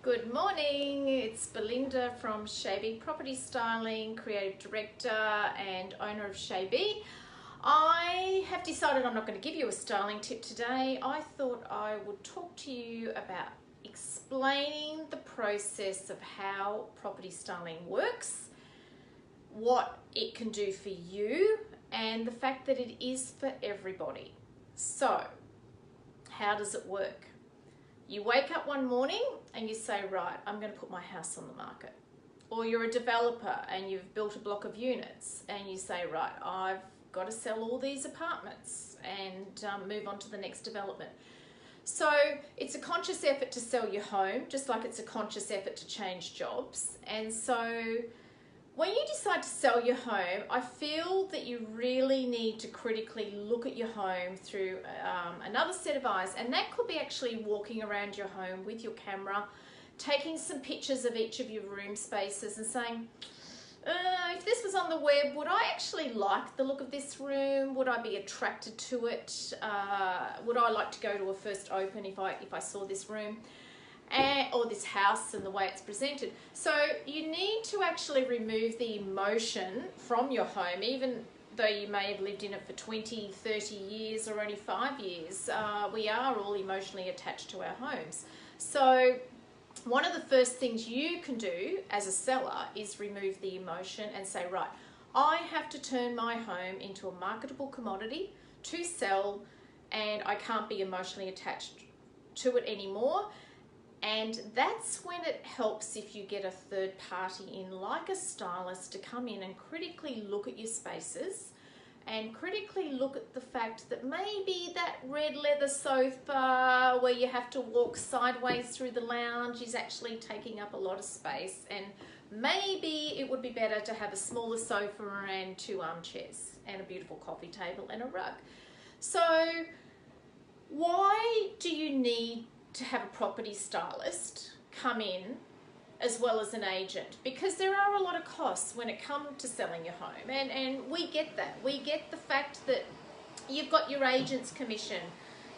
Good morning, it's Belinda from Chez Property Styling, Creative Director and owner of Chez. I have decided I'm not going to give you a styling tip today. I thought I would talk to you about explaining the process of how property styling works, what it can do for you, and the fact that it is for everybody. So, how does it work? You wake up one morning and you say, right, I'm going to put my house on the market. Or you're a developer and you've built a block of units and you say, right, I've got to sell all these apartments and move on to the next development. So it's a conscious effort to sell your home, just like it's a conscious effort to change jobs. And so when you decide to sell your home, I feel that you really need to critically look at your home through another set of eyes, and that could be actually walking around your home with your camera, taking some pictures of each of your room spaces and saying, if this was on the web, would I actually like the look of this room? Would I be attracted to it? Would I like to go to a first open if I saw this room? Or this house and the way it's presented. So you need to actually remove the emotion from your home, even though you may have lived in it for 20, 30 years or only 5 years. We are all emotionally attached to our homes. So one of the first things you can do as a seller is remove the emotion and say, right, I have to turn my home into a marketable commodity to sell, and I can't be emotionally attached to it anymore. And that's when it helps if you get a third party in, like a stylist, to come in and critically look at your spaces and critically look at the fact that maybe that red leather sofa where you have to walk sideways through the lounge is actually taking up a lot of space, and maybe it would be better to have a smaller sofa and 2 armchairs and a beautiful coffee table and a rug. So why do you need to have a property stylist come in as well as an agent? Because there are a lot of costs when it comes to selling your home, and we get that. We get the fact that you've got your agent's commission,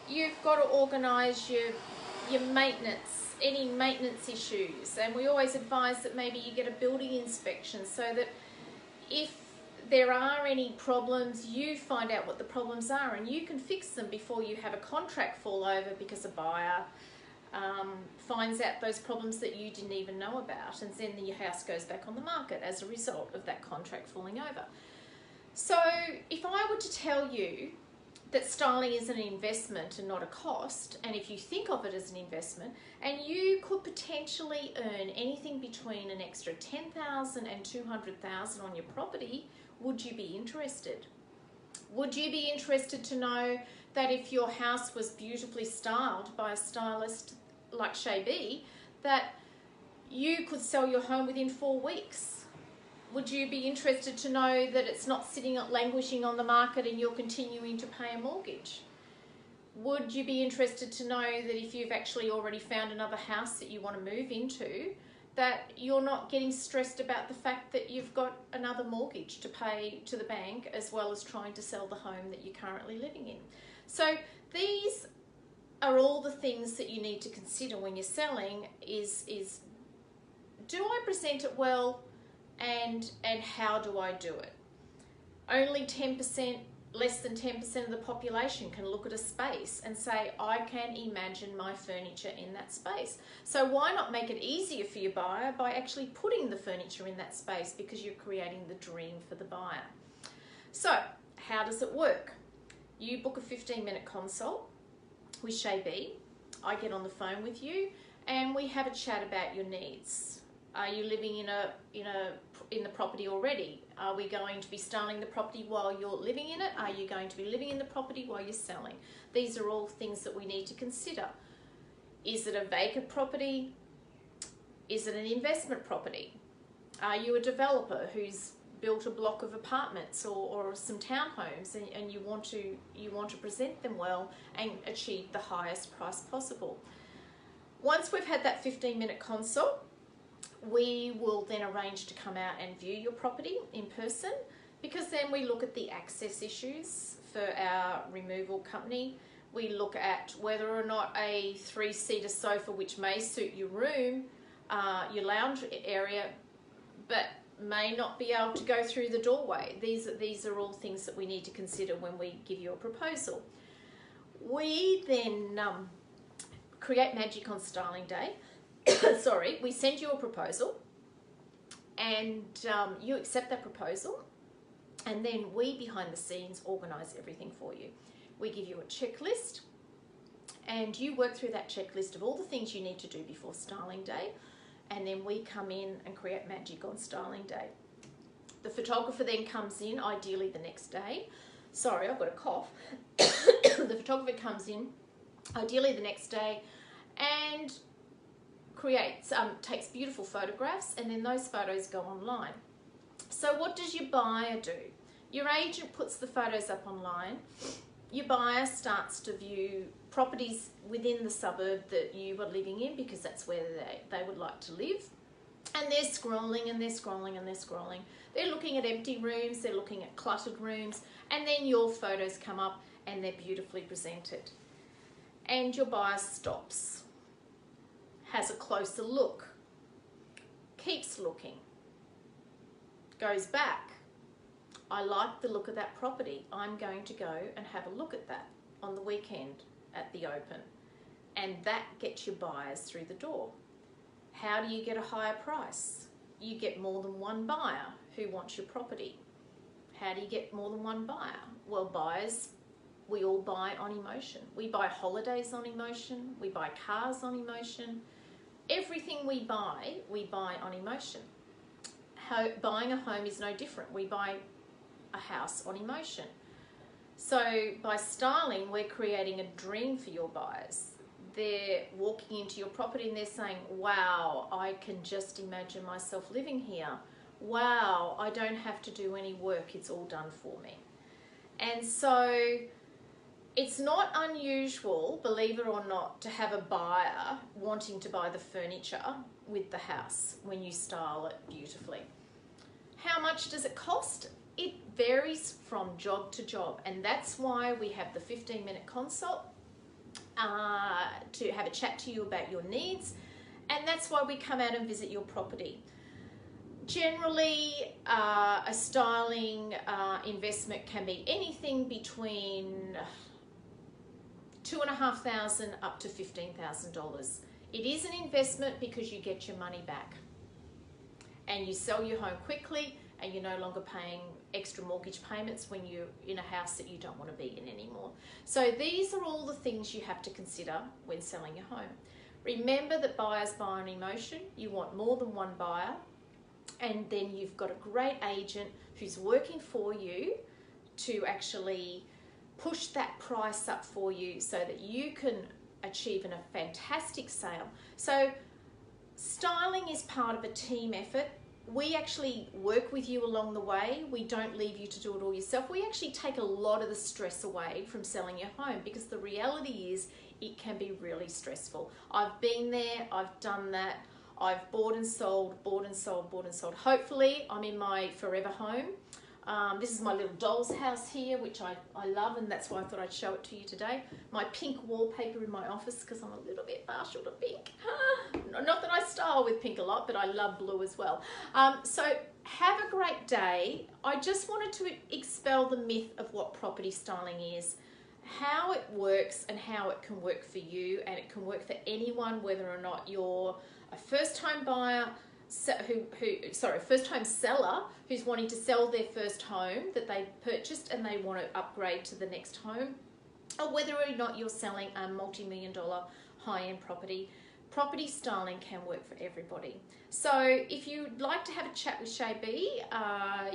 you've got to organise your maintenance, any maintenance issues, and we always advise that maybe you get a building inspection so that if there are any problems, you find out what the problems are and you can fix them before you have a contract fall over because a buyer finds out those problems that you didn't even know about, and then your house goes back on the market as a result of that contract falling over. So if I were to tell you that styling is an investment and not a cost, and if you think of it as an investment, and you could potentially earn anything between an extra $10,000 and $200,000 on your property, would you be interested? Would you be interested to know that if your house was beautifully styled by a stylist like Chez, that you could sell your home within 4 weeks? Would you be interested to know that it's not sitting languishing on the market and you're continuing to pay a mortgage? Would you be interested to know that if you've actually already found another house that you want to move into, that you're not getting stressed about the fact that you've got another mortgage to pay to the bank, as well as trying to sell the home that you're currently living in? So these are all the things that you need to consider when you're selling. Is do I present it well, and how do I do it? Only 10%, less than 10% of the population can look at a space and say, I can imagine my furniture in that space. So why not make it easier for your buyer by actually putting the furniture in that space, because you're creating the dream for the buyer. So how does it work? You book a 15-minute consult with Chez. I get on the phone with you and we have a chat about your needs. Are you living in the property already? Are we going to be styling the property while you're living in it? Are you going to be living in the property while you're selling? These are all things that we need to consider. Is it a vacant property? Is it an investment property? Are you a developer who's built a block of apartments or some townhomes, and you want to present them well and achieve the highest price possible? Once we've had that 15-minute consult, we will then arrange to come out and view your property in person, because then we look at the access issues for our removal company. We look at whether or not a 3-seater sofa, which may suit your room, your lounge area, but may not be able to go through the doorway. These are all things that we need to consider when we give you a proposal. We then create magic on styling day. Sorry, we send you a proposal, and you accept that proposal, and then we behind the scenes organise everything for you. We give you a checklist, and you work through that checklist of all the things you need to do before styling day, and then we come in and create magic on styling day. The photographer then comes in, ideally the next day. Sorry, I've got a cough. The photographer comes in, ideally the next day, and takes beautiful photographs, and then those photos go online. So what does your buyer do? Your agent puts the photos up online. Your buyer starts to view properties within the suburb that you are living in, because that's where they would like to live. And they're scrolling and they're scrolling and they're scrolling. They're looking at empty rooms, they're looking at cluttered rooms, and then your photos come up and they're beautifully presented. And your buyer stops, has a closer look, keeps looking, goes back. I like the look of that property. I'm going to go and have a look at that on the weekend at the open. And that gets your buyers through the door. How do you get a higher price? You get more than one buyer who wants your property. How do you get more than one buyer? Well, buyers, we all buy on emotion. We buy holidays on emotion. We buy cars on emotion. Everything we buy on emotion. Buying a home is no different. We buy a house on emotion. So by styling, we're creating a dream for your buyers. They're walking into your property and they're saying, wow, I can just imagine myself living here. Wow, I don't have to do any work, it's all done for me. And so it's not unusual, believe it or not, to have a buyer wanting to buy the furniture with the house when you style it beautifully. How much does it cost? It varies from job to job, and that's why we have the 15-minute consult to have a chat to you about your needs, and that's why we come out and visit your property. Generally, a styling investment can be anything between $2,500 up to $15,000. It is an investment because you get your money back and you sell your home quickly, and you're no longer paying extra mortgage payments when you're in a house that you don't want to be in anymore. So these are all the things you have to consider when selling your home. Remember that buyers buy on emotion. You want more than one buyer, and then you've got a great agent who's working for you to actually push that price up for you so that you can achieve a fantastic sale. So styling is part of a team effort. We actually work with you along the way. We don't leave you to do it all yourself. We actually take a lot of the stress away from selling your home, because the reality is it can be really stressful. I've been there, I've done that. I've bought and sold, bought and sold, bought and sold. Hopefully I'm in my forever home. This is my little doll's house here, which I love, and that's why I thought I'd show it to you today. My pink wallpaper in my office, because I'm a little bit partial to pink. Not that I style with pink a lot, but I love blue as well. So have a great day. I just wanted to expel the myth of what property styling is, how it works and how it can work for you, and it can work for anyone, whether or not you're a first-time buyer, first-time seller who's wanting to sell their first home that they purchased and they want to upgrade to the next home, or whether or not you're selling a multi-million-dollar high-end property. Property styling can work for everybody. So if you'd like to have a chat with Chez,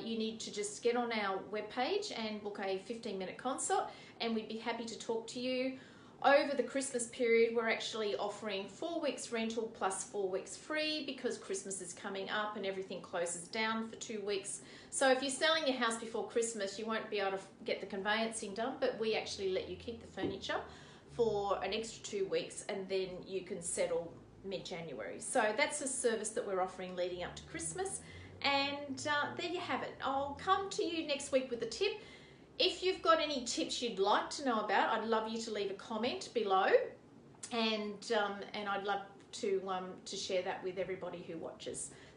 you need to just get on our webpage and book a 15-minute consult, and we'd be happy to talk to you. Over the Christmas period, we're actually offering 4 weeks rental plus 4 weeks free, because Christmas is coming up and everything closes down for 2 weeks. So if you're selling your house before Christmas, you won't be able to get the conveyancing done, but we actually let you keep the furniture for an extra 2 weeks, and then you can settle mid-January. So that's a service that we're offering leading up to Christmas, and there you have it. I'll come to you next week with a tip. If you've got any tips you'd like to know about, I'd love you to leave a comment below, and I'd love to share that with everybody who watches.